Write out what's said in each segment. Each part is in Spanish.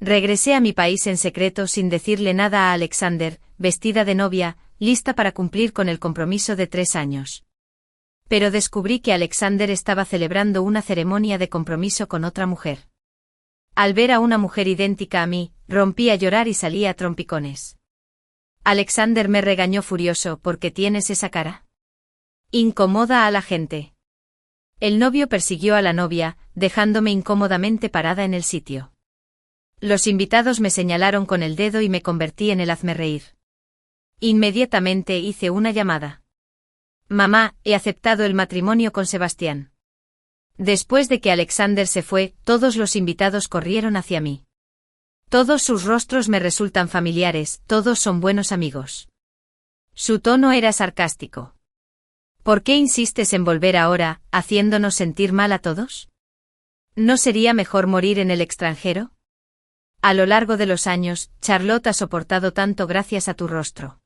Regresé a mi país en secreto sin decirle nada a Alexander, vestida de novia, lista para cumplir con el compromiso de 3 años. Pero descubrí que Alexander estaba celebrando una ceremonia de compromiso con otra mujer. Al ver a una mujer idéntica a mí, rompí a llorar y salí a trompicones. Alexander me regañó furioso. ¿Por qué tienes esa cara? Incomoda a la gente. El novio persiguió a la novia, dejándome incómodamente parada en el sitio. Los invitados me señalaron con el dedo y me convertí en el hazmerreír. Inmediatamente hice una llamada. Mamá, he aceptado el matrimonio con Sebastián. Después de que Alexander se fue, todos los invitados corrieron hacia mí. Todos sus rostros me resultan familiares, todos son buenos amigos. Su tono era sarcástico. ¿Por qué insistes en volver ahora, haciéndonos sentir mal a todos? ¿No sería mejor morir en el extranjero? A lo largo de los años, Charlotte ha soportado tanto gracias a tu rostro.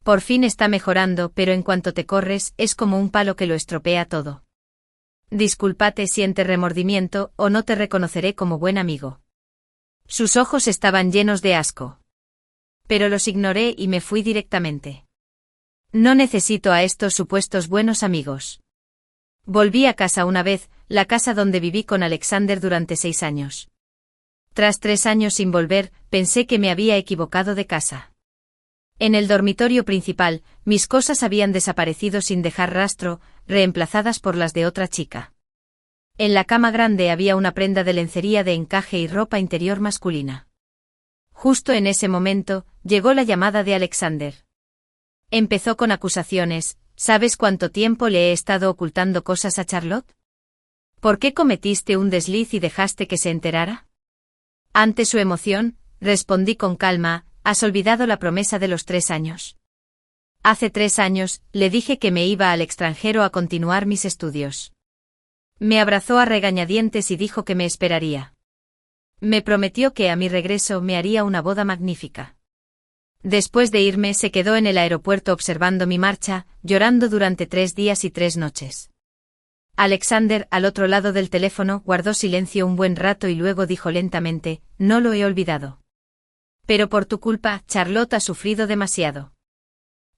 Por fin está mejorando, pero en cuanto te corres, es como un palo que lo estropea todo. Discúlpate, siente remordimiento, o no te reconoceré como buen amigo. Sus ojos estaban llenos de asco. Pero los ignoré y me fui directamente. No necesito a estos supuestos buenos amigos. Volví a casa una vez, la casa donde viví con Alexander durante 6 años. Tras 3 años sin volver, pensé que me había equivocado de casa. En el dormitorio principal, mis cosas habían desaparecido sin dejar rastro, reemplazadas por las de otra chica. En la cama grande había una prenda de lencería de encaje y ropa interior masculina. Justo en ese momento, llegó la llamada de Alexander. Empezó con acusaciones. ¿Sabes cuánto tiempo le he estado ocultando cosas a Charlotte? ¿Por qué cometiste un desliz y dejaste que se enterara? Ante su emoción, respondí con calma. ¿Has olvidado la promesa de los 3 años? Hace 3 años, le dije que me iba al extranjero a continuar mis estudios. Me abrazó a regañadientes y dijo que me esperaría. Me prometió que a mi regreso me haría una boda magnífica. Después de irme se quedó en el aeropuerto observando mi marcha, llorando durante 3 días y 3 noches. Alexander, al otro lado del teléfono, guardó silencio un buen rato y luego dijo lentamente, no lo he olvidado. Pero por tu culpa, Charlotte ha sufrido demasiado.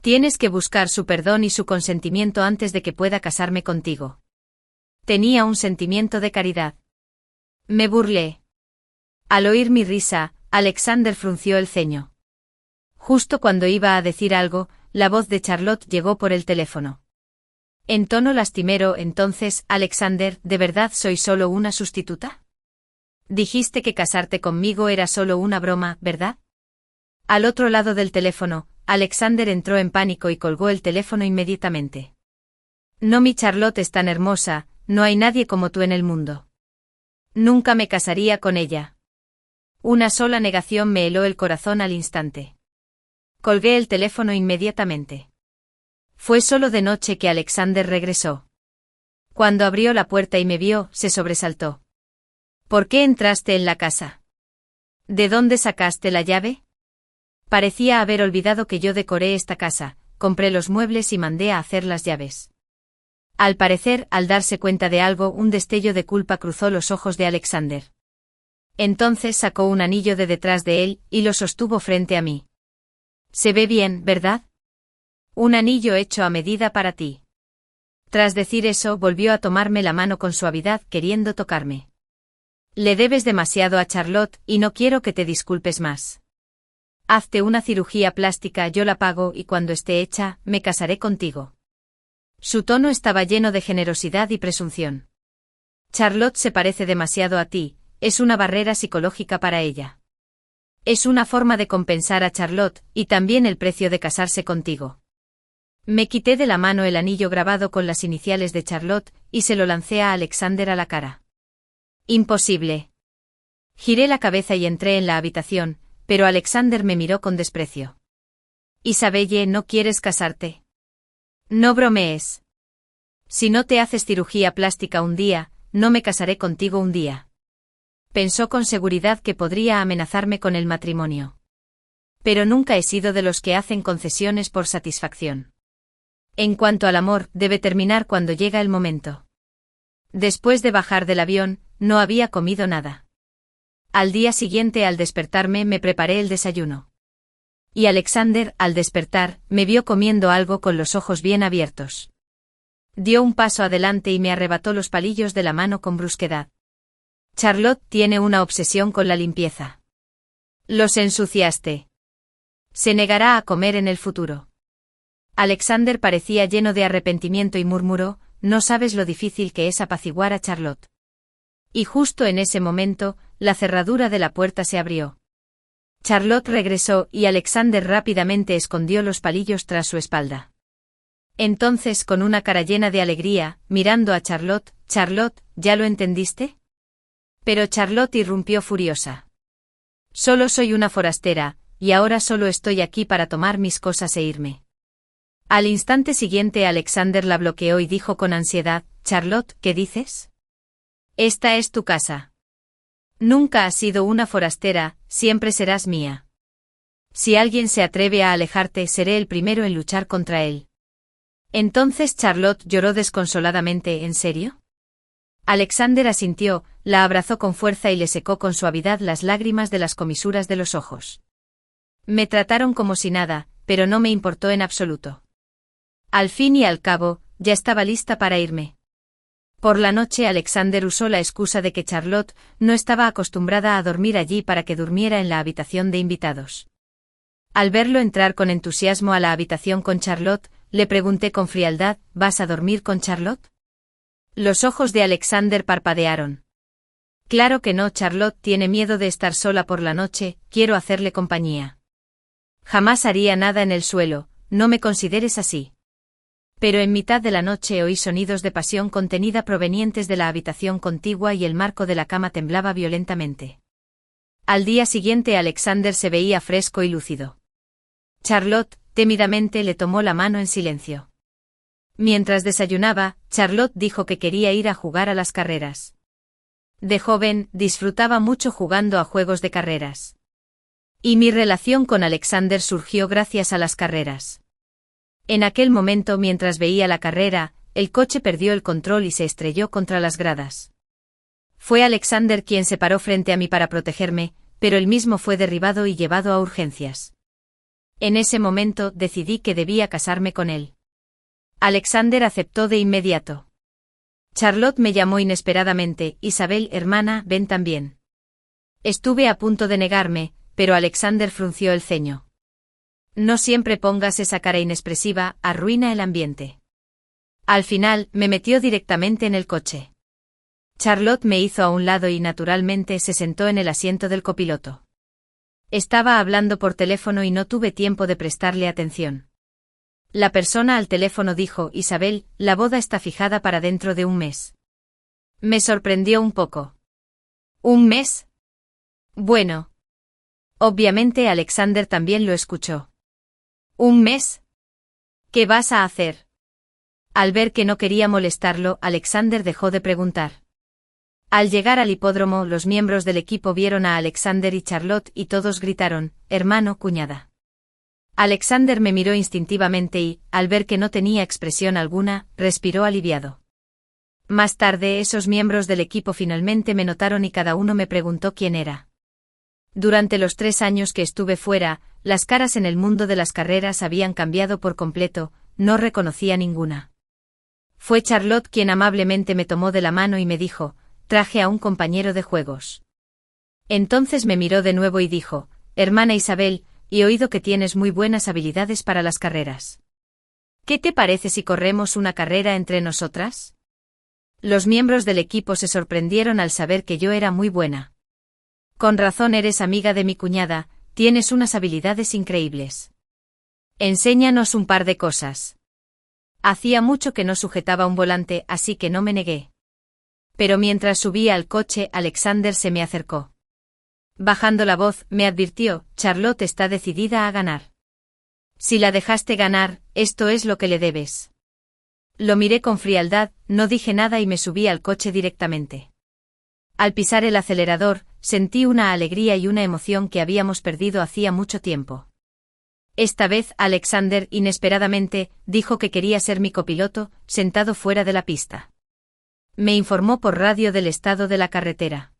Tienes que buscar su perdón y su consentimiento antes de que pueda casarme contigo. Tenía un sentimiento de caridad. Me burlé. Al oír mi risa, Alexander frunció el ceño. Justo cuando iba a decir algo, la voz de Charlotte llegó por el teléfono. En tono lastimero, entonces, Alexander, ¿de verdad soy solo una sustituta? Dijiste que casarte conmigo era solo una broma, ¿verdad? Al otro lado del teléfono, Alexander entró en pánico y colgó el teléfono inmediatamente. No, mi Charlotte es tan hermosa, no hay nadie como tú en el mundo. Nunca me casaría con ella. Una sola negación me heló el corazón al instante. Colgué el teléfono inmediatamente. Fue solo de noche que Alexander regresó. Cuando abrió la puerta y me vio, se sobresaltó. ¿Por qué entraste en la casa? ¿De dónde sacaste la llave? Parecía haber olvidado que yo decoré esta casa, compré los muebles y mandé a hacer las llaves. Al parecer, al darse cuenta de algo, un destello de culpa cruzó los ojos de Alexander. Entonces sacó un anillo de detrás de él, y lo sostuvo frente a mí. Se ve bien, ¿verdad? Un anillo hecho a medida para ti. Tras decir eso, volvió a tomarme la mano con suavidad, queriendo tocarme. Le debes demasiado a Charlotte, y no quiero que te disculpes más. Hazte una cirugía plástica, yo la pago, y cuando esté hecha, me casaré contigo. Su tono estaba lleno de generosidad y presunción. Charlotte se parece demasiado a ti, es una barrera psicológica para ella. Es una forma de compensar a Charlotte, y también el precio de casarse contigo. Me quité de la mano el anillo grabado con las iniciales de Charlotte, y se lo lancé a Alexander a la cara. Imposible. Giré la cabeza y entré en la habitación, pero Alexander me miró con desprecio. Isabelle, ¿no quieres casarte? No bromees. Si no te haces cirugía plástica un día, no me casaré contigo un día. Pensó con seguridad que podría amenazarme con el matrimonio. Pero nunca he sido de los que hacen concesiones por satisfacción. En cuanto al amor, debe terminar cuando llega el momento. Después de bajar del avión, no había comido nada. Al día siguiente al despertarme me preparé el desayuno. Y Alexander, al despertar, me vio comiendo algo con los ojos bien abiertos. Dio un paso adelante y me arrebató los palillos de la mano con brusquedad. Charlotte tiene una obsesión con la limpieza. Los ensuciaste. Se negará a comer en el futuro. Alexander parecía lleno de arrepentimiento y murmuró, no sabes lo difícil que es apaciguar a Charlotte. Y justo en ese momento, la cerradura de la puerta se abrió. Charlotte regresó y Alexander rápidamente escondió los palillos tras su espalda. Entonces, con una cara llena de alegría, mirando a Charlotte, «Charlotte, ¿ya lo entendiste?» Pero Charlotte irrumpió furiosa. «Solo soy una forastera, y ahora solo estoy aquí para tomar mis cosas e irme». Al instante siguiente Alexander la bloqueó y dijo con ansiedad, «Charlotte, ¿qué dices? Esta es tu casa. Nunca has sido una forastera, siempre serás mía. Si alguien se atreve a alejarte, seré el primero en luchar contra él». Entonces Charlotte lloró desconsoladamente, ¿en serio? Alexander asintió, la abrazó con fuerza y le secó con suavidad las lágrimas de las comisuras de los ojos. Me trataron como si nada, pero no me importó en absoluto. Al fin y al cabo, ya estaba lista para irme. Por la noche Alexander usó la excusa de que Charlotte no estaba acostumbrada a dormir allí para que durmiera en la habitación de invitados. Al verlo entrar con entusiasmo a la habitación con Charlotte, le pregunté con frialdad, ¿vas a dormir con Charlotte? Los ojos de Alexander parpadearon. Claro que no, Charlotte tiene miedo de estar sola por la noche, quiero hacerle compañía. Jamás haría nada en el suelo, no me consideres así. Pero en mitad de la noche oí sonidos de pasión contenida provenientes de la habitación contigua y el marco de la cama temblaba violentamente. Al día siguiente Alexander se veía fresco y lúcido. Charlotte, tímidamente, le tomó la mano en silencio. Mientras desayunaba, Charlotte dijo que quería ir a jugar a las carreras. De joven, disfrutaba mucho jugando a juegos de carreras. Y mi relación con Alexander surgió gracias a las carreras. En aquel momento, mientras veía la carrera, el coche perdió el control y se estrelló contra las gradas. Fue Alexander quien se paró frente a mí para protegerme, pero él mismo fue derribado y llevado a urgencias. En ese momento decidí que debía casarme con él. Alexander aceptó de inmediato. Charlotte me llamó inesperadamente, Isabel, hermana, ven también. Estuve a punto de negarme, pero Alexander frunció el ceño. No siempre pongas esa cara inexpresiva, arruina el ambiente. Al final, me metió directamente en el coche. Charlotte me hizo a un lado y naturalmente se sentó en el asiento del copiloto. Estaba hablando por teléfono y no tuve tiempo de prestarle atención. La persona al teléfono dijo, Isabel, la boda está fijada para dentro de un mes. Me sorprendió un poco. ¿Un mes? Bueno. Obviamente Alexander también lo escuchó. ¿Un mes? ¿Qué vas a hacer? Al ver que no quería molestarlo, Alexander dejó de preguntar. Al llegar al hipódromo, los miembros del equipo vieron a Alexander y Charlotte y todos gritaron, hermano, cuñada. Alexander me miró instintivamente y, al ver que no tenía expresión alguna, respiró aliviado. Más tarde esos miembros del equipo finalmente me notaron y cada uno me preguntó quién era. Durante los 3 años que estuve fuera, las caras en el mundo de las carreras habían cambiado por completo, no reconocía ninguna. Fue Charlotte quien amablemente me tomó de la mano y me dijo, traje a un compañero de juegos. Entonces me miró de nuevo y dijo, hermana Isabel, he oído que tienes muy buenas habilidades para las carreras. ¿Qué te parece si corremos una carrera entre nosotras? Los miembros del equipo se sorprendieron al saber que yo era muy buena. Con razón eres amiga de mi cuñada, tienes unas habilidades increíbles. Enséñanos un par de cosas. Hacía mucho que no sujetaba un volante, así que no me negué. Pero mientras subía al coche, Alexander se me acercó. Bajando la voz, me advirtió, Charlotte está decidida a ganar. Si la dejaste ganar, esto es lo que le debes. Lo miré con frialdad, no dije nada y me subí al coche directamente. Al pisar el acelerador, sentí una alegría y una emoción que habíamos perdido hacía mucho tiempo. Esta vez Alexander, inesperadamente, dijo que quería ser mi copiloto, sentado fuera de la pista. Me informó por radio del estado de la carretera.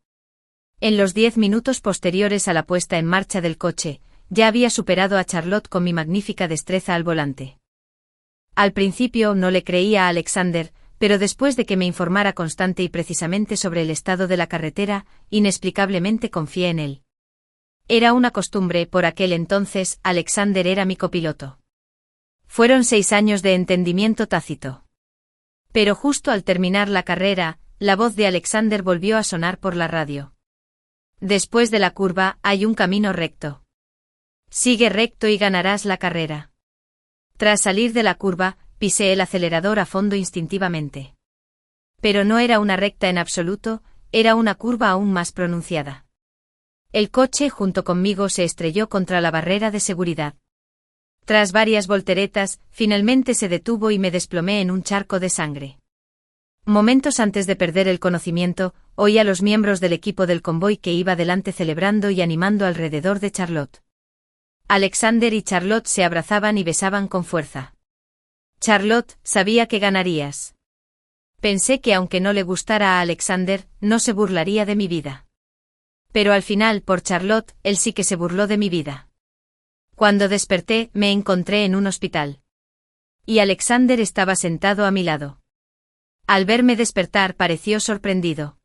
En los 10 minutos posteriores a la puesta en marcha del coche, ya había superado a Charlotte con mi magnífica destreza al volante. Al principio no le creía a Alexander, pero después de que me informara constante y precisamente sobre el estado de la carretera, inexplicablemente confié en él. Era una costumbre, por aquel entonces, Alexander era mi copiloto. Fueron 6 años de entendimiento tácito. Pero justo al terminar la carrera, la voz de Alexander volvió a sonar por la radio. Después de la curva, hay un camino recto. Sigue recto y ganarás la carrera. Tras salir de la curva, pisé el acelerador a fondo instintivamente. Pero no era una recta en absoluto, era una curva aún más pronunciada. El coche junto conmigo se estrelló contra la barrera de seguridad. Tras varias volteretas, finalmente se detuvo y me desplomé en un charco de sangre. Momentos antes de perder el conocimiento, oí a los miembros del equipo del convoy que iba delante celebrando y animando alrededor de Charlotte. Alexander y Charlotte se abrazaban y besaban con fuerza. Charlotte, sabía que ganarías. Pensé que aunque no le gustara a Alexander, no se burlaría de mi vida. Pero al final, por Charlotte, él sí que se burló de mi vida. Cuando desperté, me encontré en un hospital. Y Alexander estaba sentado a mi lado. Al verme despertar pareció sorprendido.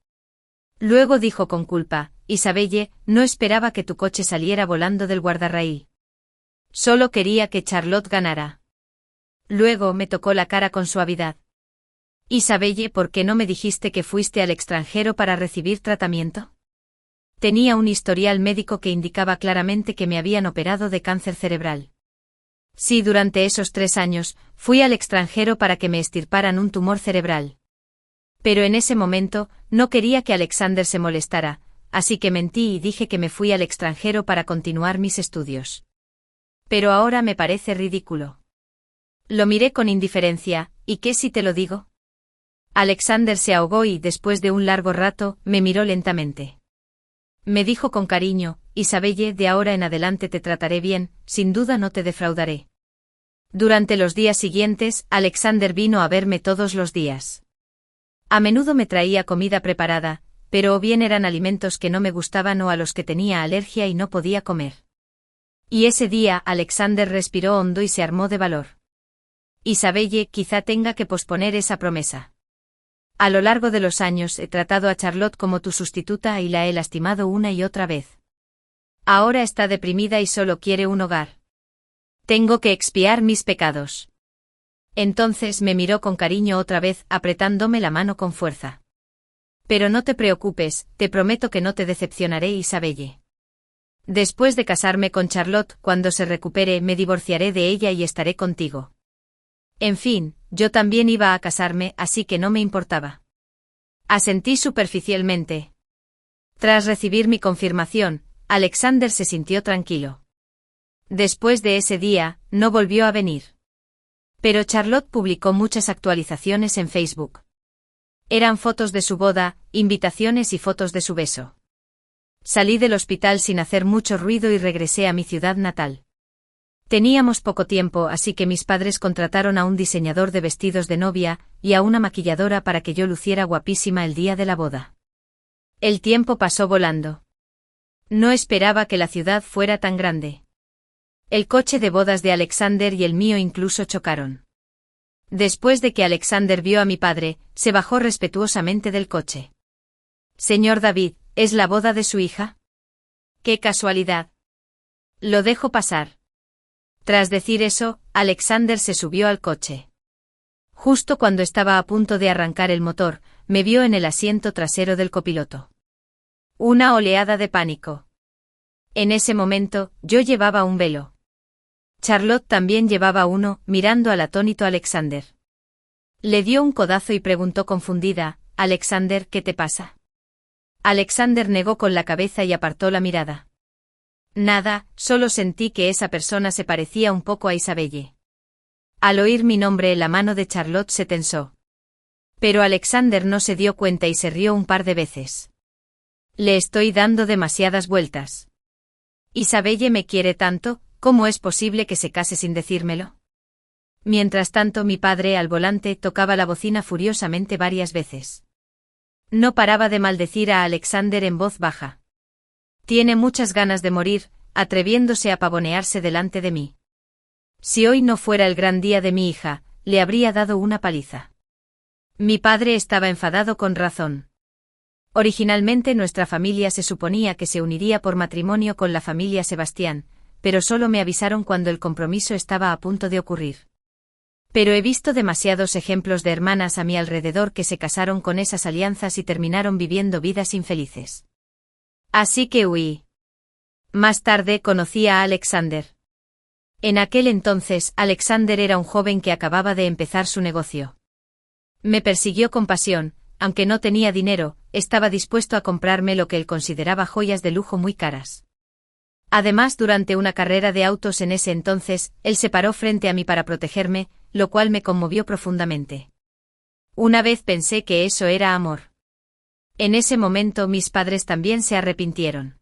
Luego dijo con culpa, Isabelle, no esperaba que tu coche saliera volando del guardarraíl. Solo quería que Charlotte ganara. Luego me tocó la cara con suavidad. Isabelle, ¿por qué no me dijiste que fuiste al extranjero para recibir tratamiento? Tenía un historial médico que indicaba claramente que me habían operado de cáncer cerebral. Sí, durante esos 3 años, fui al extranjero para que me extirparan un tumor cerebral. Pero en ese momento, no quería que Alexander se molestara, así que mentí y dije que me fui al extranjero para continuar mis estudios. Pero ahora me parece ridículo. Lo miré con indiferencia, ¿y qué si te lo digo? Alexander se ahogó y, después de un largo rato, me miró lentamente. Me dijo con cariño, Isabelle, de ahora en adelante te trataré bien, sin duda no te defraudaré. Durante los días siguientes, Alexander vino a verme todos los días. A menudo me traía comida preparada, pero o bien eran alimentos que no me gustaban o a los que tenía alergia y no podía comer. Y ese día Alexander respiró hondo y se armó de valor. Isabelle, quizá tenga que posponer esa promesa. A lo largo de los años he tratado a Charlotte como tu sustituta y la he lastimado una y otra vez. Ahora está deprimida y solo quiere un hogar. Tengo que expiar mis pecados. Entonces me miró con cariño otra vez, apretándome la mano con fuerza. Pero no te preocupes, te prometo que no te decepcionaré, Isabelle. Después de casarme con Charlotte, cuando se recupere, me divorciaré de ella y estaré contigo. En fin, yo también iba a casarme, así que no me importaba. Asentí superficialmente. Tras recibir mi confirmación, Alexander se sintió tranquilo. Después de ese día, no volvió a venir. Pero Charlotte publicó muchas actualizaciones en Facebook. Eran fotos de su boda, invitaciones y fotos de su beso. Salí del hospital sin hacer mucho ruido y regresé a mi ciudad natal. Teníamos poco tiempo, así que mis padres contrataron a un diseñador de vestidos de novia y a una maquilladora para que yo luciera guapísima el día de la boda. El tiempo pasó volando. No esperaba que la ciudad fuera tan grande. El coche de bodas de Alexander y el mío incluso chocaron. Después de que Alexander vio a mi padre, se bajó respetuosamente del coche. Señor David, ¿es la boda de su hija? ¡Qué casualidad! Lo dejo pasar. Tras decir eso, Alexander se subió al coche. Justo cuando estaba a punto de arrancar el motor, me vio en el asiento trasero del copiloto. Una oleada de pánico. En ese momento, yo llevaba un velo. Charlotte también llevaba uno, mirando al atónito Alexander. Le dio un codazo y preguntó confundida, Alexander, ¿qué te pasa? Alexander negó con la cabeza y apartó la mirada. Nada, solo sentí que esa persona se parecía un poco a Isabelle. Al oír mi nombre, la mano de Charlotte se tensó. Pero Alexander no se dio cuenta y se rió un par de veces. Le estoy dando demasiadas vueltas. Isabelle me quiere tanto, ¿cómo es posible que se case sin decírmelo? Mientras tanto, mi padre al volante tocaba la bocina furiosamente varias veces. No paraba de maldecir a Alexander en voz baja. Tiene muchas ganas de morir, atreviéndose a pavonearse delante de mí. Si hoy no fuera el gran día de mi hija, le habría dado una paliza. Mi padre estaba enfadado con razón. Originalmente nuestra familia se suponía que se uniría por matrimonio con la familia Sebastián, pero solo me avisaron cuando el compromiso estaba a punto de ocurrir. Pero he visto demasiados ejemplos de hermanas a mi alrededor que se casaron con esas alianzas y terminaron viviendo vidas infelices. Así que huí. Más tarde conocí a Alexander. En aquel entonces, Alexander era un joven que acababa de empezar su negocio. Me persiguió con pasión, aunque no tenía dinero, estaba dispuesto a comprarme lo que él consideraba joyas de lujo muy caras. Además, durante una carrera de autos en ese entonces, él se paró frente a mí para protegerme, lo cual me conmovió profundamente. Una vez pensé que eso era amor. En ese momento mis padres también se arrepintieron.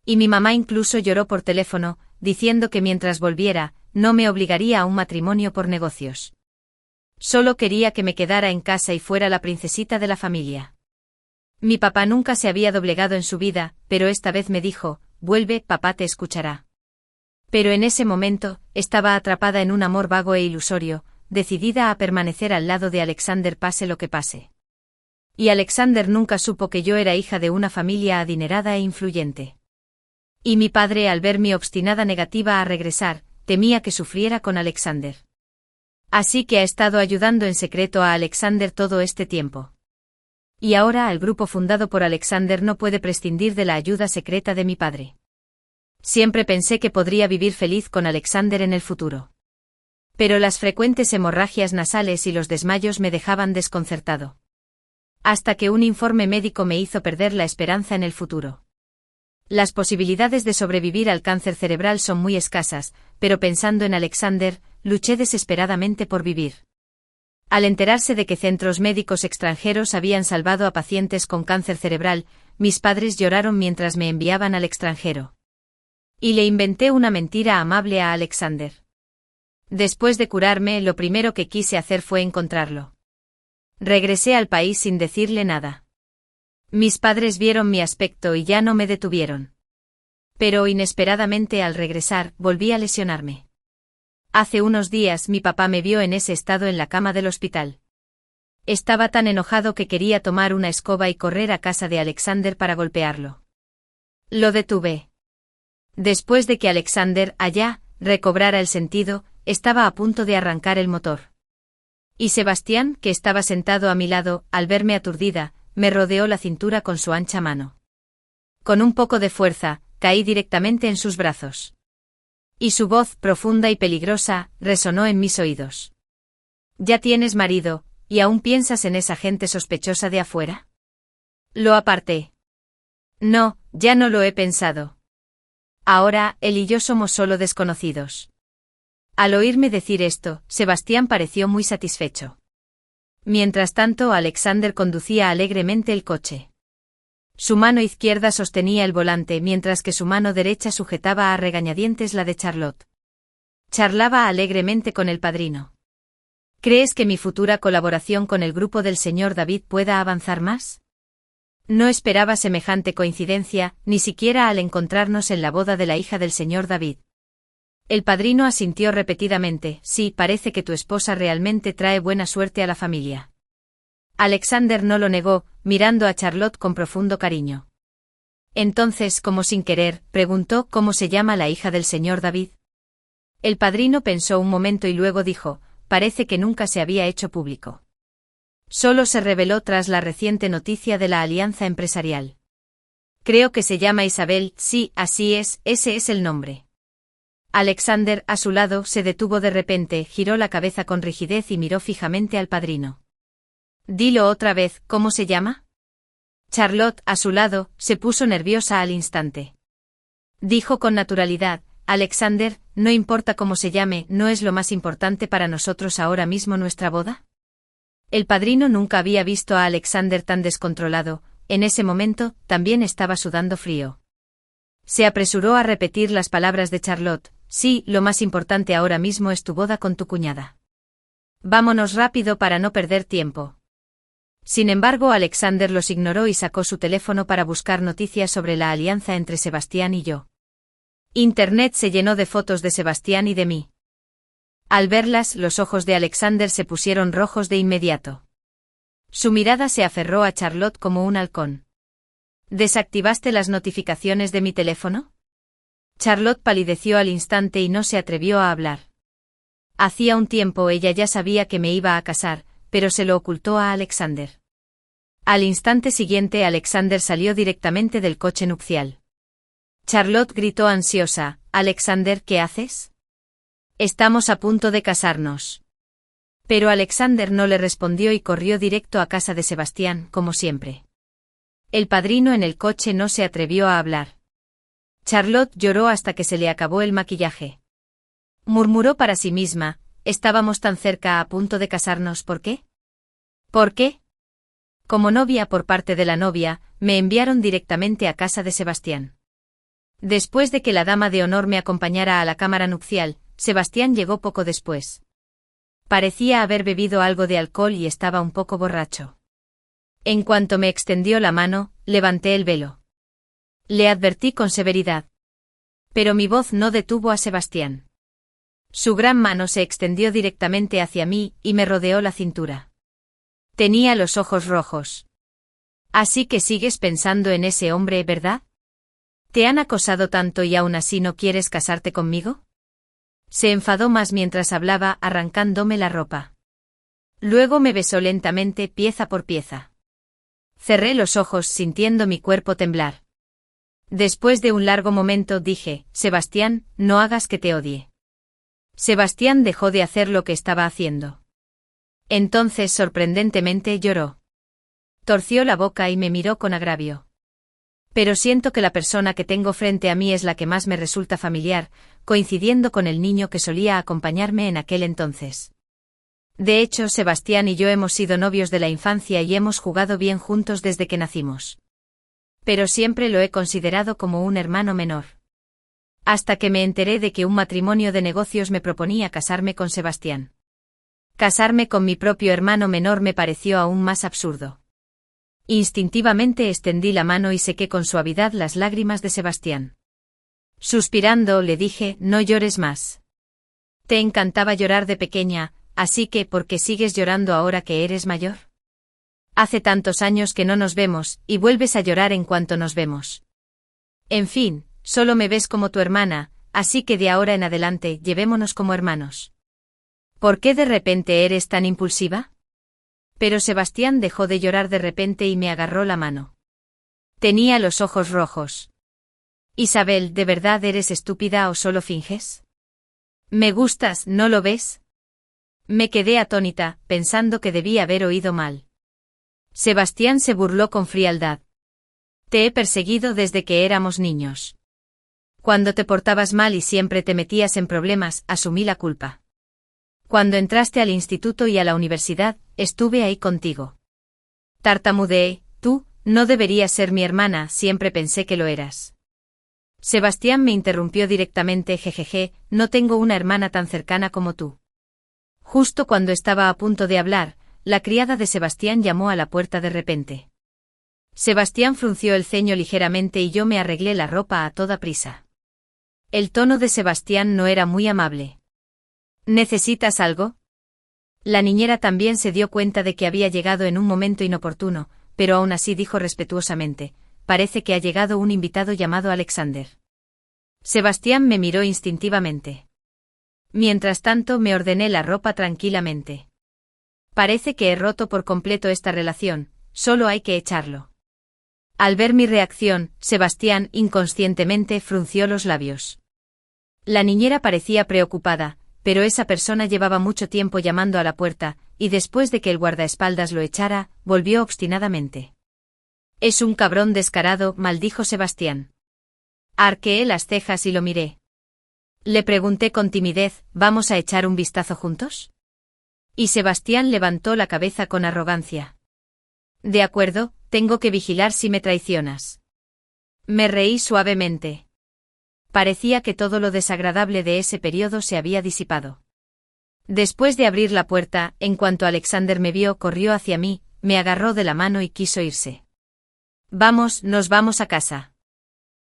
Y mi mamá incluso lloró por teléfono, diciendo que mientras volviera, no me obligaría a un matrimonio por negocios. Solo quería que me quedara en casa y fuera la princesita de la familia. Mi papá nunca se había doblegado en su vida, pero esta vez me dijo, vuelve, papá te escuchará. Pero en ese momento, estaba atrapada en un amor vago e ilusorio, decidida a permanecer al lado de Alexander pase lo que pase. Y Alexander nunca supo que yo era hija de una familia adinerada e influyente. Y mi padre, al ver mi obstinada negativa a regresar, temía que sufriera con Alexander. Así que ha estado ayudando en secreto a Alexander todo este tiempo. Y ahora el grupo fundado por Alexander no puede prescindir de la ayuda secreta de mi padre. Siempre pensé que podría vivir feliz con Alexander en el futuro. Pero las frecuentes hemorragias nasales y los desmayos me dejaban desconcertado. Hasta que un informe médico me hizo perder la esperanza en el futuro. Las posibilidades de sobrevivir al cáncer cerebral son muy escasas, pero pensando en Alexander, luché desesperadamente por vivir. Al enterarse de que centros médicos extranjeros habían salvado a pacientes con cáncer cerebral, mis padres lloraron mientras me enviaban al extranjero. Y le inventé una mentira amable a Alexander. Después de curarme, lo primero que quise hacer fue encontrarlo. Regresé al país sin decirle nada. Mis padres vieron mi aspecto y ya no me detuvieron. Pero inesperadamente al regresar, volví a lesionarme. Hace unos días mi papá me vio en ese estado en la cama del hospital. Estaba tan enojado que quería tomar una escoba y correr a casa de Alexander para golpearlo. Lo detuve. Después de que Alexander, allá, recobrara el sentido, estaba a punto de arrancar el motor. Y Sebastián, que estaba sentado a mi lado, al verme aturdida, me rodeó la cintura con su ancha mano. Con un poco de fuerza, caí directamente en sus brazos. Y su voz, profunda y peligrosa, resonó en mis oídos. ¿Ya tienes marido, y aún piensas en esa gente sospechosa de afuera? Lo aparté. No, ya no lo he pensado. Ahora, él y yo somos solo desconocidos. Al oírme decir esto, Sebastián pareció muy satisfecho. Mientras tanto, Alexander conducía alegremente el coche. Su mano izquierda sostenía el volante mientras que su mano derecha sujetaba a regañadientes la de Charlotte. Charlaba alegremente con el padrino. ¿Crees que mi futura colaboración con el grupo del señor David pueda avanzar más? No esperaba semejante coincidencia, ni siquiera al encontrarnos en la boda de la hija del señor David. El padrino asintió repetidamente, sí, parece que tu esposa realmente trae buena suerte a la familia. Alexander no lo negó, mirando a Charlotte con profundo cariño. Entonces, como sin querer, preguntó cómo se llama la hija del señor David. El padrino pensó un momento y luego dijo, parece que nunca se había hecho público. Solo se reveló tras la reciente noticia de la alianza empresarial. Creo que se llama Isabel, sí, así es, ese es el nombre. Alexander, a su lado, se detuvo de repente, giró la cabeza con rigidez y miró fijamente al padrino. Dilo otra vez, ¿cómo se llama? Charlotte, a su lado, se puso nerviosa al instante. Dijo con naturalidad, Alexander, no importa cómo se llame, ¿no es lo más importante para nosotros ahora mismo nuestra boda? El padrino nunca había visto a Alexander tan descontrolado, en ese momento, también estaba sudando frío. Se apresuró a repetir las palabras de Charlotte, sí, lo más importante ahora mismo es tu boda con tu cuñada. Vámonos rápido para no perder tiempo. Sin embargo, Alexander los ignoró y sacó su teléfono para buscar noticias sobre la alianza entre Sebastián y yo. Internet se llenó de fotos de Sebastián y de mí. Al verlas, los ojos de Alexander se pusieron rojos de inmediato. Su mirada se aferró a Charlotte como un halcón. ¿Desactivaste las notificaciones de mi teléfono? Charlotte palideció al instante y no se atrevió a hablar. Hacía un tiempo ella ya sabía que me iba a casar, pero se lo ocultó a Alexander. Al instante siguiente Alexander salió directamente del coche nupcial. Charlotte gritó ansiosa: «Alexander, ¿qué haces? Estamos a punto de casarnos». Pero Alexander no le respondió y corrió directo a casa de Sebastián, como siempre. El padrino en el coche no se atrevió a hablar. Charlotte lloró hasta que se le acabó el maquillaje. Murmuró para sí misma: «Estábamos tan cerca, a punto de casarnos, ¿por qué? ¿Por qué?». Como novia por parte de la novia, me enviaron directamente a casa de Sebastián. Después de que la dama de honor me acompañara a la cámara nupcial, Sebastián llegó poco después. Parecía haber bebido algo de alcohol y estaba un poco borracho. En cuanto me extendió la mano, levanté el velo. Le advertí con severidad. Pero mi voz no detuvo a Sebastián. Su gran mano se extendió directamente hacia mí y me rodeó la cintura. Tenía los ojos rojos. «Así que sigues pensando en ese hombre, ¿verdad? ¿Te han acosado tanto y aún así no quieres casarte conmigo?». Se enfadó más mientras hablaba, arrancándome la ropa. Luego me besó lentamente, pieza por pieza. Cerré los ojos sintiendo mi cuerpo temblar. Después de un largo momento dije: «Sebastián, no hagas que te odie». Sebastián dejó de hacer lo que estaba haciendo. Entonces, sorprendentemente, lloró. Torció la boca y me miró con agravio. Pero siento que la persona que tengo frente a mí es la que más me resulta familiar, coincidiendo con el niño que solía acompañarme en aquel entonces. De hecho, Sebastián y yo hemos sido novios de la infancia y hemos jugado bien juntos desde que nacimos. Pero siempre lo he considerado como un hermano menor. Hasta que me enteré de que un matrimonio de negocios me proponía casarme con Sebastián. Casarme con mi propio hermano menor me pareció aún más absurdo. Instintivamente extendí la mano y sequé con suavidad las lágrimas de Sebastián. Suspirando, le dije: «No llores más. Te encantaba llorar de pequeña, así que ¿por qué sigues llorando ahora que eres mayor? Hace tantos años que no nos vemos, y vuelves a llorar en cuanto nos vemos. En fin, solo me ves como tu hermana, así que de ahora en adelante llevémonos como hermanos». «¿Por qué de repente eres tan impulsiva?». Pero Sebastián dejó de llorar de repente y me agarró la mano. Tenía los ojos rojos. «Isabel, ¿de verdad eres estúpida o solo finges? Me gustas, ¿no lo ves?». Me quedé atónita, pensando que debí haber oído mal. Sebastián se burló con frialdad. «Te he perseguido desde que éramos niños. Cuando te portabas mal y siempre te metías en problemas, asumí la culpa. Cuando entraste al instituto y a la universidad, estuve ahí contigo. Tartamudeé: «Tú, no deberías ser mi hermana, siempre pensé que lo eras». Sebastián me interrumpió directamente: «Jejeje, no tengo una hermana tan cercana como tú». Justo cuando estaba a punto de hablar, la criada de Sebastián llamó a la puerta de repente. Sebastián frunció el ceño ligeramente y yo me arreglé la ropa a toda prisa. El tono de Sebastián no era muy amable. «¿Necesitas algo?». La niñera también se dio cuenta de que había llegado en un momento inoportuno, pero aún así dijo respetuosamente: «Parece que ha llegado un invitado llamado Alexander». Sebastián me miró instintivamente. Mientras tanto me ordené la ropa tranquilamente. Parece que he roto por completo esta relación, solo hay que echarlo. Al ver mi reacción, Sebastián inconscientemente frunció los labios. La niñera parecía preocupada, pero esa persona llevaba mucho tiempo llamando a la puerta, y después de que el guardaespaldas lo echara, volvió obstinadamente. «Es un cabrón descarado», maldijo Sebastián. Arqueé las cejas y lo miré. Le pregunté con timidez: «¿Vamos a echar un vistazo juntos?». Y Sebastián levantó la cabeza con arrogancia. «De acuerdo, tengo que vigilar si me traicionas». Me reí suavemente. Parecía que todo lo desagradable de ese periodo se había disipado. Después de abrir la puerta, en cuanto Alexander me vio, corrió hacia mí, me agarró de la mano y quiso irse. Vamos, nos vamos a casa.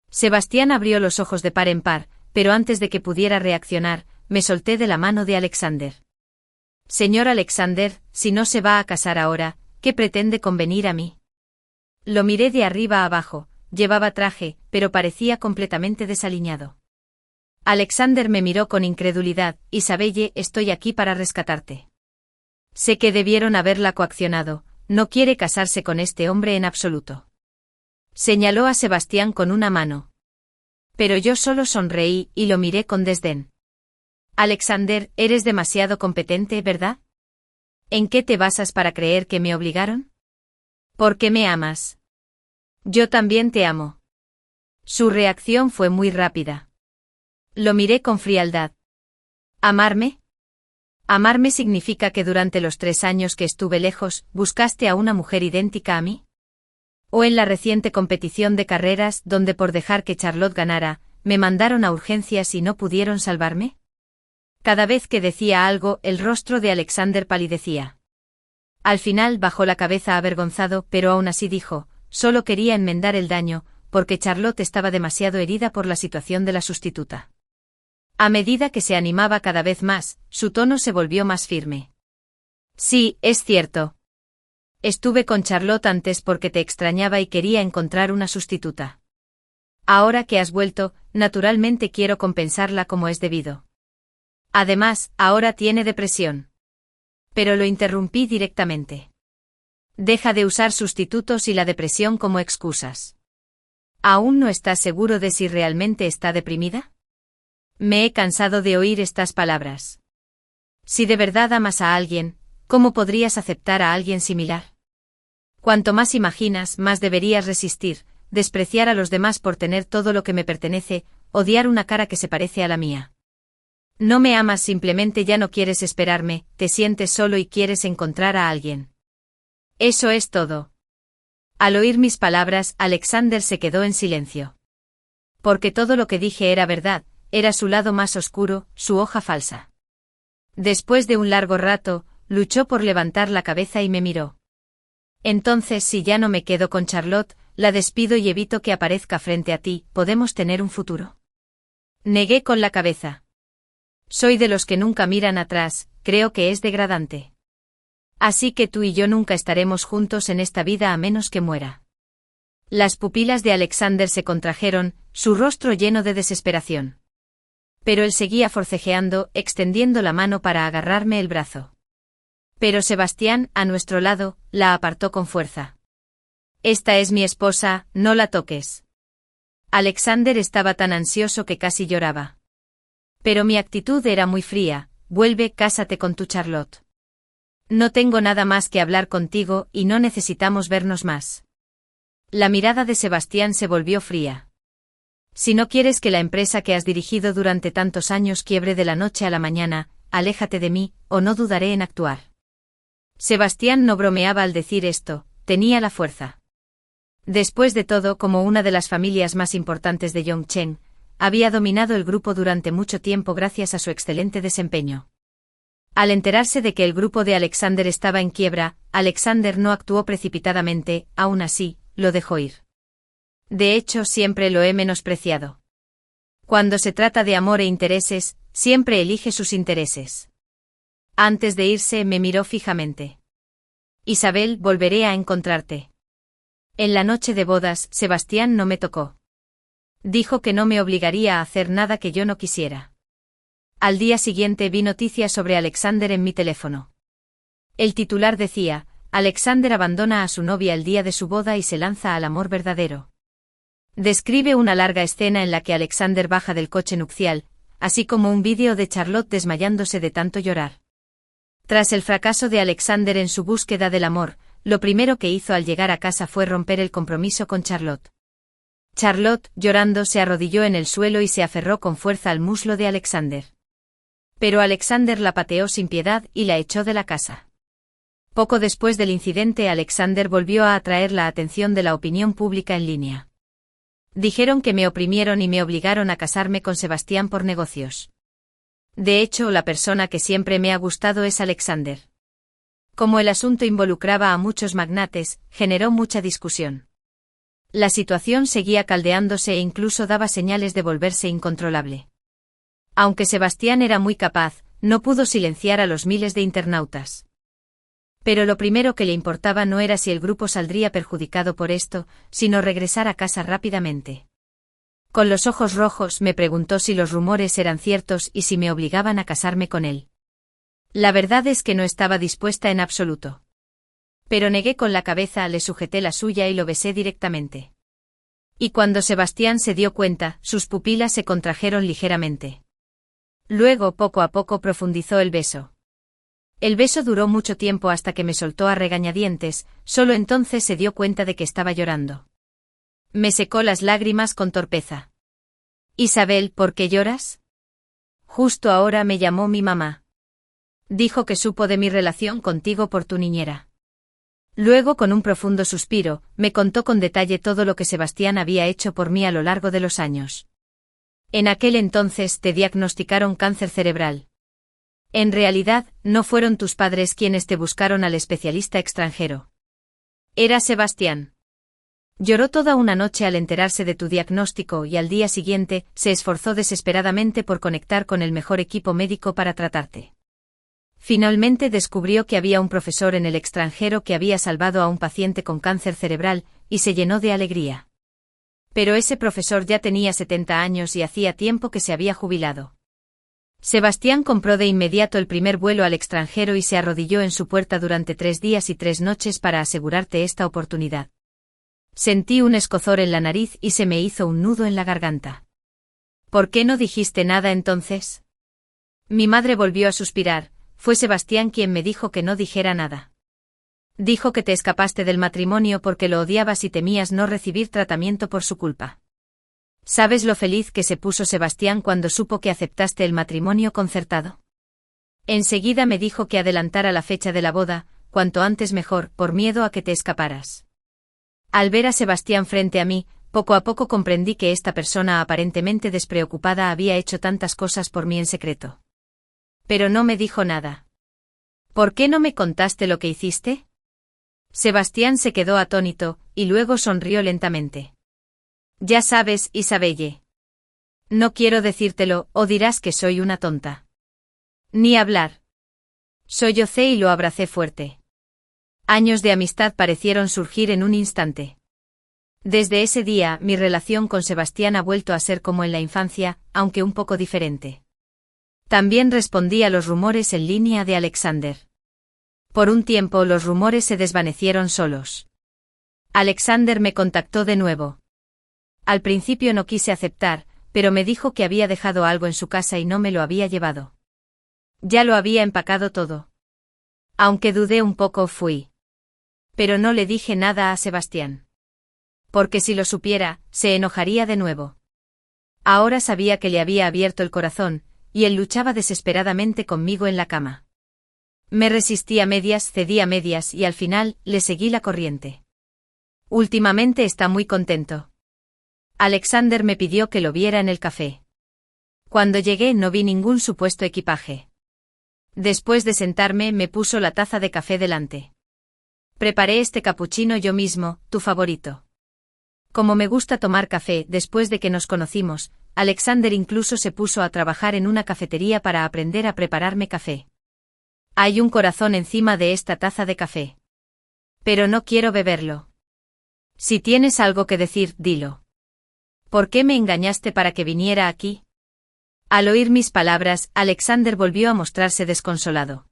Sebastián abrió los ojos de par en par, pero antes de que pudiera reaccionar, me solté de la mano de Alexander. Señor Alexander, si no se va a casar ahora, ¿qué pretende convenir a mí? Lo miré de arriba a abajo, llevaba traje, pero parecía completamente desaliñado. Alexander me miró con incredulidad. Isabelle, estoy aquí para rescatarte. Sé que debieron haberla coaccionado, no quiere casarse con este hombre en absoluto. Señaló a Sebastián con una mano. Pero yo solo sonreí y lo miré con desdén. Alexander, eres demasiado competente, ¿verdad? ¿En qué te basas para creer que me obligaron? ¿Por qué me amas? Yo también te amo. Su reacción fue muy rápida. Lo miré con frialdad. ¿Amarme? ¿Amarme significa que durante los 3 años que estuve lejos, buscaste a una mujer idéntica a mí? ¿O en la reciente competición de carreras, donde por dejar que Charlotte ganara, me mandaron a urgencias y no pudieron salvarme? Cada vez que decía algo, el rostro de Alexander palidecía. Al final bajó la cabeza avergonzado, pero aún así dijo, solo quería enmendar el daño, porque Charlotte estaba demasiado herida por la situación de la sustituta. A medida que se animaba cada vez más, su tono se volvió más firme. Sí, es cierto. Estuve con Charlotte antes porque te extrañaba y quería encontrar una sustituta. Ahora que has vuelto, naturalmente quiero compensarla como es debido. Además, ahora tiene depresión. Pero lo interrumpí directamente. Deja de usar sustitutos y la depresión como excusas. ¿Aún no estás seguro de si realmente está deprimida? Me he cansado de oír estas palabras. Si de verdad amas a alguien, ¿cómo podrías aceptar a alguien similar? Cuanto más imaginas, más deberías resistir, despreciar a los demás por tener todo lo que me pertenece, odiar una cara que se parece a la mía. No me amas, simplemente ya no quieres esperarme, te sientes solo y quieres encontrar a alguien. Eso es todo. Al oír mis palabras, Alexander se quedó en silencio. Porque todo lo que dije era verdad, era su lado más oscuro, su hoja falsa. Después de un largo rato, luchó por levantar la cabeza y me miró. Entonces, si ya no me quedo con Charlotte, la despido y evito que aparezca frente a ti, ¿podemos tener un futuro? Negué con la cabeza. Soy de los que nunca miran atrás, creo que es degradante. Así que tú y yo nunca estaremos juntos en esta vida a menos que muera. Las pupilas de Alexander se contrajeron, su rostro lleno de desesperación. Pero él seguía forcejeando, extendiendo la mano para agarrarme el brazo. Pero Sebastián, a nuestro lado, la apartó con fuerza. Esta es mi esposa, no la toques. Alexander estaba tan ansioso que casi lloraba. Pero mi actitud era muy fría, vuelve, cásate con tu Charlotte. No tengo nada más que hablar contigo y no necesitamos vernos más. La mirada de Sebastián se volvió fría. Si no quieres que la empresa que has dirigido durante tantos años quiebre de la noche a la mañana, aléjate de mí, o no dudaré en actuar. Sebastián no bromeaba al decir esto, tenía la fuerza. Después de todo, como una de las familias más importantes de Yongchen, había dominado el grupo durante mucho tiempo gracias a su excelente desempeño. Al enterarse de que el grupo de Alexander estaba en quiebra, Alexander no actuó precipitadamente, aún así, lo dejó ir. De hecho, siempre lo he menospreciado. Cuando se trata de amor e intereses, siempre elige sus intereses. Antes de irse, me miró fijamente. Isabel, volveré a encontrarte. En la noche de bodas, Sebastián no me tocó. Dijo que no me obligaría a hacer nada que yo no quisiera. Al día siguiente vi noticias sobre Alexander en mi teléfono. El titular decía, Alexander abandona a su novia el día de su boda y se lanza al amor verdadero. Describe una larga escena en la que Alexander baja del coche nupcial, así como un vídeo de Charlotte desmayándose de tanto llorar. Tras el fracaso de Alexander en su búsqueda del amor, lo primero que hizo al llegar a casa fue romper el compromiso con Charlotte. Charlotte, llorando, se arrodilló en el suelo y se aferró con fuerza al muslo de Alexander. Pero Alexander la pateó sin piedad y la echó de la casa. Poco después del incidente, Alexander volvió a atraer la atención de la opinión pública en línea. Dijeron que me oprimieron y me obligaron a casarme con Sebastián por negocios. De hecho, la persona que siempre me ha gustado es Alexander. Como el asunto involucraba a muchos magnates, generó mucha discusión. La situación seguía caldeándose e incluso daba señales de volverse incontrolable. Aunque Sebastián era muy capaz, no pudo silenciar a los miles de internautas. Pero lo primero que le importaba no era si el grupo saldría perjudicado por esto, sino regresar a casa rápidamente. Con los ojos rojos me preguntó si los rumores eran ciertos y si me obligaban a casarme con él. La verdad es que no estaba dispuesta en absoluto. Pero negué con la cabeza, le sujeté la suya y lo besé directamente. Y cuando Sebastián se dio cuenta, sus pupilas se contrajeron ligeramente. Luego, poco a poco, profundizó el beso. El beso duró mucho tiempo hasta que me soltó a regañadientes, solo entonces se dio cuenta de que estaba llorando. Me secó las lágrimas con torpeza. Isabel, ¿por qué lloras? Justo ahora me llamó mi mamá. Dijo que supo de mi relación contigo por tu niñera. Luego, con un profundo suspiro, me contó con detalle todo lo que Sebastián había hecho por mí a lo largo de los años. En aquel entonces te diagnosticaron cáncer cerebral. En realidad, no fueron tus padres quienes te buscaron al especialista extranjero. Era Sebastián. Lloró toda una noche al enterarse de tu diagnóstico y al día siguiente se esforzó desesperadamente por conectar con el mejor equipo médico para tratarte. Finalmente descubrió que había un profesor en el extranjero que había salvado a un paciente con cáncer cerebral, y se llenó de alegría. Pero ese profesor ya tenía 70 años y hacía tiempo que se había jubilado. Sebastián compró de inmediato el primer vuelo al extranjero y se arrodilló en su puerta durante 3 días y 3 noches para asegurarte esta oportunidad. Sentí un escozor en la nariz y se me hizo un nudo en la garganta. ¿Por qué no dijiste nada entonces? Mi madre volvió a suspirar. Fue Sebastián quien me dijo que no dijera nada. Dijo que te escapaste del matrimonio porque lo odiabas y temías no recibir tratamiento por su culpa. ¿Sabes lo feliz que se puso Sebastián cuando supo que aceptaste el matrimonio concertado? Enseguida me dijo que adelantara la fecha de la boda, cuanto antes mejor, por miedo a que te escaparas. Al ver a Sebastián frente a mí, poco a poco comprendí que esta persona aparentemente despreocupada había hecho tantas cosas por mí en secreto. Pero no me dijo nada. ¿Por qué no me contaste lo que hiciste? Sebastián se quedó atónito, y luego sonrió lentamente. Ya sabes, Isabelle. No quiero decírtelo, o dirás que soy una tonta. Ni hablar. Sollocé y lo abracé fuerte. Años de amistad parecieron surgir en un instante. Desde ese día, mi relación con Sebastián ha vuelto a ser como en la infancia, aunque un poco diferente. También respondí a los rumores en línea de Alexander. Por un tiempo los rumores se desvanecieron solos. Alexander me contactó de nuevo. Al principio no quise aceptar, pero me dijo que había dejado algo en su casa y no me lo había llevado. Ya lo había empacado todo. Aunque dudé un poco, fui. Pero no le dije nada a Sebastián. Porque si lo supiera, se enojaría de nuevo. Ahora sabía que le había abierto el corazón, y él luchaba desesperadamente conmigo en la cama. Me resistí a medias, cedí a medias y al final le seguí la corriente. Últimamente está muy contento. Alexander me pidió que lo viera en el café. Cuando llegué no vi ningún supuesto equipaje. Después de sentarme me puso la taza de café delante. Preparé este capuchino yo mismo, tu favorito. Como me gusta tomar café, después de que nos conocimos, Alexander incluso se puso a trabajar en una cafetería para aprender a prepararme café. Hay un corazón encima de esta taza de café. Pero no quiero beberlo. Si tienes algo que decir, dilo. ¿Por qué me engañaste para que viniera aquí? Al oír mis palabras, Alexander volvió a mostrarse desconsolado.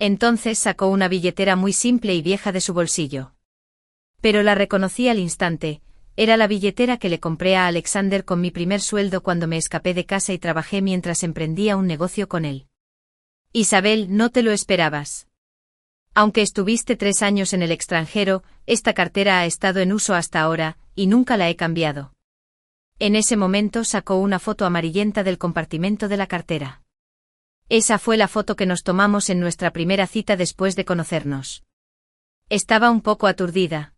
Entonces sacó una billetera muy simple y vieja de su bolsillo. Pero la reconocí al instante. Era la billetera que le compré a Alexander con mi primer sueldo cuando me escapé de casa y trabajé mientras emprendía un negocio con él. Isabel, no te lo esperabas. Aunque estuviste 3 años en el extranjero, esta cartera ha estado en uso hasta ahora, y nunca la he cambiado. En ese momento sacó una foto amarillenta del compartimento de la cartera. Esa fue la foto que nos tomamos en nuestra primera cita después de conocernos. Estaba un poco aturdida.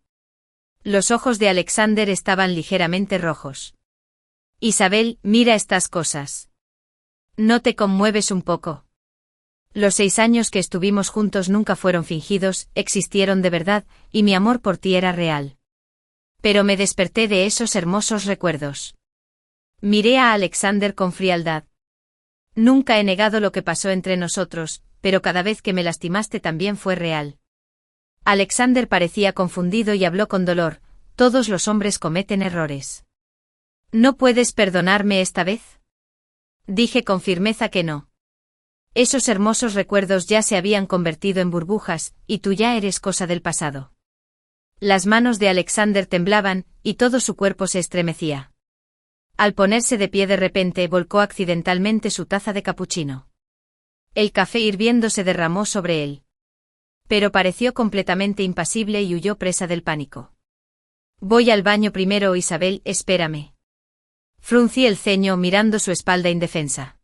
Los ojos de Alexander estaban ligeramente rojos. Isabel, mira estas cosas. ¿No te conmueves un poco? Los 6 años que estuvimos juntos nunca fueron fingidos, existieron de verdad, y mi amor por ti era real. Pero me desperté de esos hermosos recuerdos. Miré a Alexander con frialdad. Nunca he negado lo que pasó entre nosotros, pero cada vez que me lastimaste también fue real. Alexander parecía confundido y habló con dolor. Todos los hombres cometen errores. ¿No puedes perdonarme esta vez? Dije con firmeza que no. Esos hermosos recuerdos ya se habían convertido en burbujas, y tú ya eres cosa del pasado. Las manos de Alexander temblaban, y todo su cuerpo se estremecía. Al ponerse de pie de repente volcó accidentalmente su taza de capuchino. El café hirviendo se derramó sobre él. Pero pareció completamente impasible y huyó presa del pánico. Voy al baño primero, Isabel, espérame. Fruncí el ceño mirando su espalda indefensa.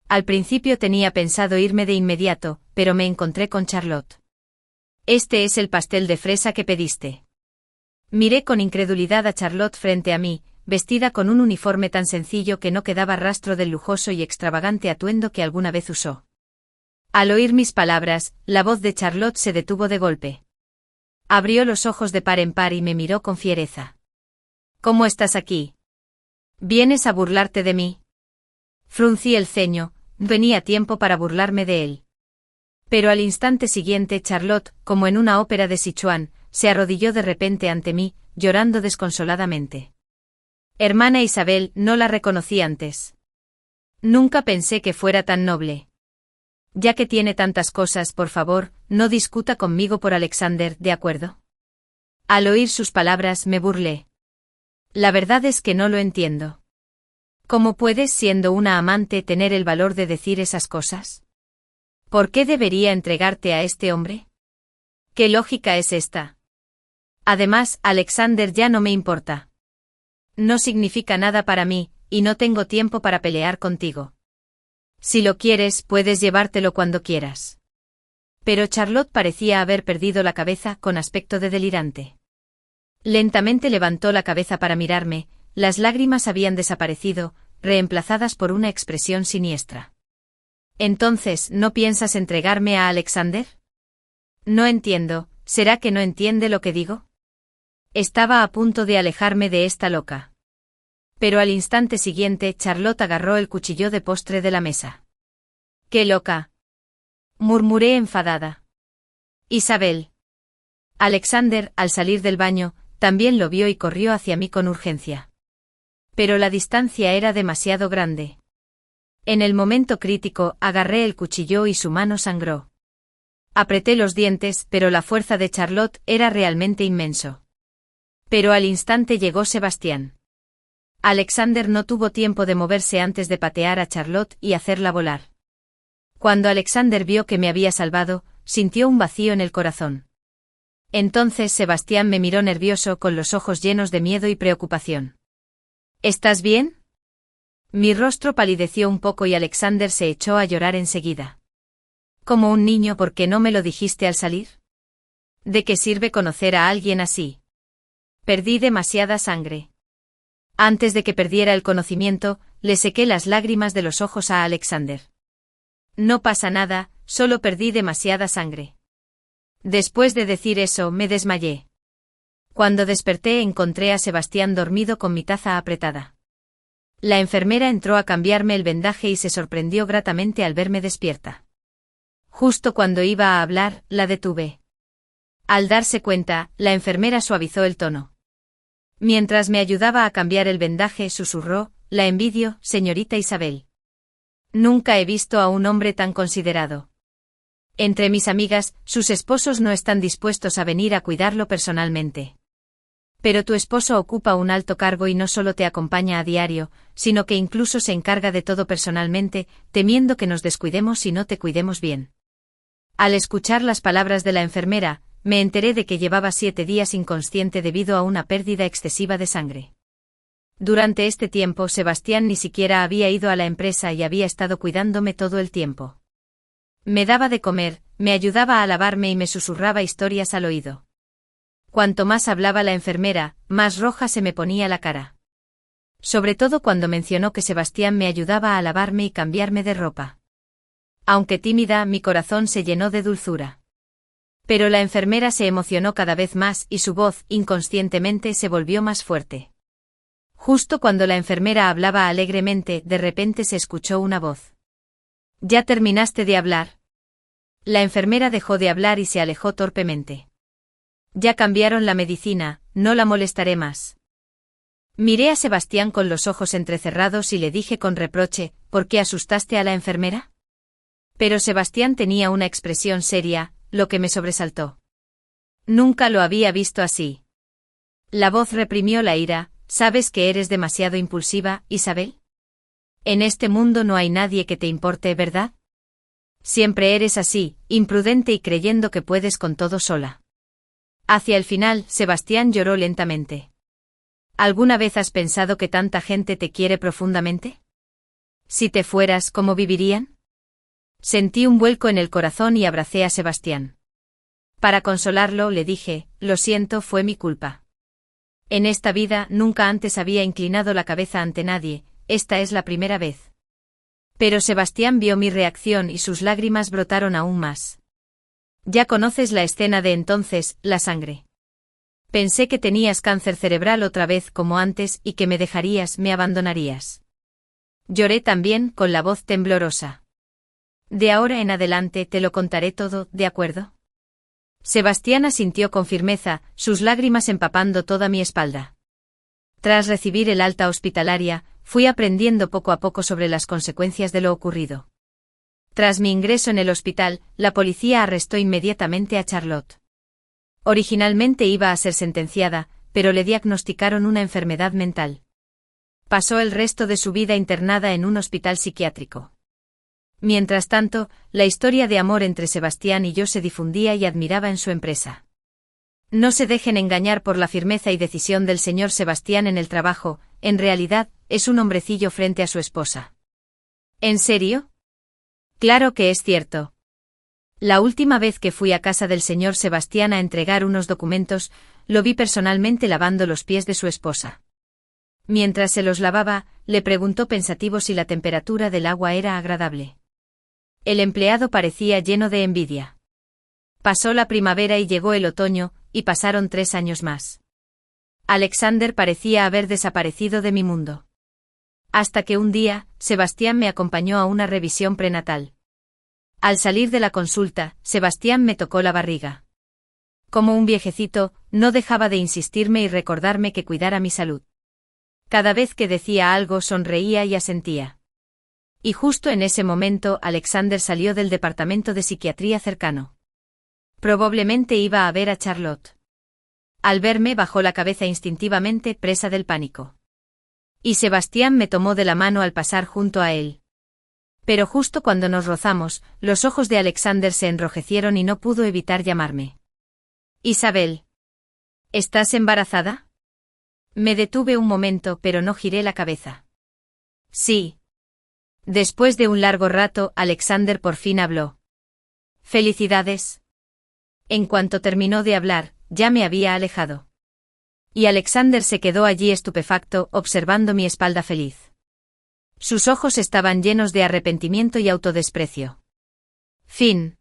Al principio tenía pensado irme de inmediato, pero me encontré con Charlotte. Este es el pastel de fresa que pediste. Miré con incredulidad a Charlotte frente a mí, vestida con un uniforme tan sencillo que no quedaba rastro del lujoso y extravagante atuendo que alguna vez usó. Al oír mis palabras, la voz de Charlotte se detuvo de golpe. Abrió los ojos de par en par y me miró con fiereza. ¿Cómo estás aquí? ¿Vienes a burlarte de mí? Fruncí el ceño, venía tiempo para burlarme de él. Pero al instante siguiente Charlotte, como en una ópera de Sichuan, se arrodilló de repente ante mí, llorando desconsoladamente. Hermana Isabel, no la reconocí antes. Nunca pensé que fuera tan noble. Ya que tiene tantas cosas, por favor, no discuta conmigo por Alexander, ¿de acuerdo? Al oír sus palabras me burlé. La verdad es que no lo entiendo. ¿Cómo puedes, siendo una amante, tener el valor de decir esas cosas? ¿Por qué debería entregarte a este hombre? ¿Qué lógica es esta? Además, Alexander ya no me importa. No significa nada para mí, y no tengo tiempo para pelear contigo. Si lo quieres, puedes llevártelo cuando quieras. Pero Charlotte parecía haber perdido la cabeza, con aspecto de delirante. Lentamente levantó la cabeza para mirarme, las lágrimas habían desaparecido, reemplazadas por una expresión siniestra. ¿Entonces, no piensas entregarme a Alexander? No entiendo, ¿será que no entiende lo que digo? Estaba a punto de alejarme de esta loca. Pero al instante siguiente Charlotte agarró el cuchillo de postre de la mesa. ¡Qué loca!, murmuré enfadada. Isabel. Alexander, al salir del baño, también lo vio y corrió hacia mí con urgencia. Pero la distancia era demasiado grande. En el momento crítico, agarré el cuchillo y su mano sangró. Apreté los dientes, pero la fuerza de Charlotte era realmente inmenso. Pero al instante llegó Sebastián. Alexander no tuvo tiempo de moverse antes de patear a Charlotte y hacerla volar. Cuando Alexander vio que me había salvado, sintió un vacío en el corazón. Entonces Sebastián me miró nervioso con los ojos llenos de miedo y preocupación. ¿Estás bien? Mi rostro palideció un poco y Alexander se echó a llorar enseguida. Como un niño, ¿por qué no me lo dijiste al salir? ¿De qué sirve conocer a alguien así? Perdí demasiada sangre. Antes de que perdiera el conocimiento, le sequé las lágrimas de los ojos a Alexander. No pasa nada, solo perdí demasiada sangre. Después de decir eso, me desmayé. Cuando desperté encontré a Sebastián dormido con mi taza apretada. La enfermera entró a cambiarme el vendaje y se sorprendió gratamente al verme despierta. Justo cuando iba a hablar, la detuve. Al darse cuenta, la enfermera suavizó el tono. Mientras me ayudaba a cambiar el vendaje, susurró: la envidio, señorita Isabel. Nunca he visto a un hombre tan considerado. Entre mis amigas, sus esposos no están dispuestos a venir a cuidarlo personalmente. Pero tu esposo ocupa un alto cargo y no solo te acompaña a diario, sino que incluso se encarga de todo personalmente, temiendo que nos descuidemos y no te cuidemos bien. Al escuchar las palabras de la enfermera, me enteré de que llevaba 7 días inconsciente debido a una pérdida excesiva de sangre. Durante este tiempo Sebastián ni siquiera había ido a la empresa y había estado cuidándome todo el tiempo. Me daba de comer, me ayudaba a lavarme y me susurraba historias al oído. Cuanto más hablaba la enfermera, más roja se me ponía la cara. Sobre todo cuando mencionó que Sebastián me ayudaba a lavarme y cambiarme de ropa. Aunque tímida, mi corazón se llenó de dulzura. Pero la enfermera se emocionó cada vez más y su voz, inconscientemente, se volvió más fuerte. Justo cuando la enfermera hablaba alegremente, de repente se escuchó una voz. ¿Ya terminaste de hablar? La enfermera dejó de hablar y se alejó torpemente. Ya cambiaron la medicina, no la molestaré más. Miré a Sebastián con los ojos entrecerrados y le dije con reproche, ¿por qué asustaste a la enfermera? Pero Sebastián tenía una expresión seria, lo que me sobresaltó. Nunca lo había visto así. La voz reprimió la ira. ¿Sabes que eres demasiado impulsiva, Isabel? En este mundo no hay nadie que te importe, ¿verdad? Siempre eres así, imprudente y creyendo que puedes con todo sola. Hacia el final, Sebastián lloró lentamente. ¿Alguna vez has pensado que tanta gente te quiere profundamente? Si te fueras, ¿cómo vivirían? Sentí un vuelco en el corazón y abracé a Sebastián. Para consolarlo, le dije, lo siento, fue mi culpa. En esta vida nunca antes había inclinado la cabeza ante nadie, esta es la primera vez. Pero Sebastián vio mi reacción y sus lágrimas brotaron aún más. Ya conoces la escena de entonces, la sangre. Pensé que tenías cáncer cerebral otra vez como antes y que me dejarías, me abandonarías. Lloré también, con la voz temblorosa. De ahora en adelante te lo contaré todo, ¿de acuerdo? Sebastián asintió con firmeza, sus lágrimas empapando toda mi espalda. Tras recibir el alta hospitalaria, fui aprendiendo poco a poco sobre las consecuencias de lo ocurrido. Tras mi ingreso en el hospital, la policía arrestó inmediatamente a Charlotte. Originalmente iba a ser sentenciada, pero le diagnosticaron una enfermedad mental. Pasó el resto de su vida internada en un hospital psiquiátrico. Mientras tanto, la historia de amor entre Sebastián y yo se difundía y admiraba en su empresa. No se dejen engañar por la firmeza y decisión del señor Sebastián en el trabajo, en realidad, es un hombrecillo frente a su esposa. ¿En serio? Claro que es cierto. La última vez que fui a casa del señor Sebastián a entregar unos documentos, lo vi personalmente lavando los pies de su esposa. Mientras se los lavaba, le preguntó pensativo si la temperatura del agua era agradable. El empleado parecía lleno de envidia. Pasó la primavera y llegó el otoño, y pasaron 3 años más. Alexander parecía haber desaparecido de mi mundo. Hasta que un día, Sebastián me acompañó a una revisión prenatal. Al salir de la consulta, Sebastián me tocó la barriga. Como un viejecito, no dejaba de insistirme y recordarme que cuidara mi salud. Cada vez que decía algo sonreía y asentía. Y justo en ese momento Alexander salió del departamento de psiquiatría cercano. Probablemente iba a ver a Charlotte. Al verme bajó la cabeza instintivamente, presa del pánico. Y Sebastián me tomó de la mano al pasar junto a él. Pero justo cuando nos rozamos, los ojos de Alexander se enrojecieron y no pudo evitar llamarme. Isabel. ¿Estás embarazada? Me detuve un momento, pero no giré la cabeza. Sí. Después de un largo rato, Alexander por fin habló. Felicidades. En cuanto terminó de hablar, ya me había alejado. Y Alexander se quedó allí estupefacto, observando mi espalda feliz. Sus ojos estaban llenos de arrepentimiento y autodesprecio. Fin.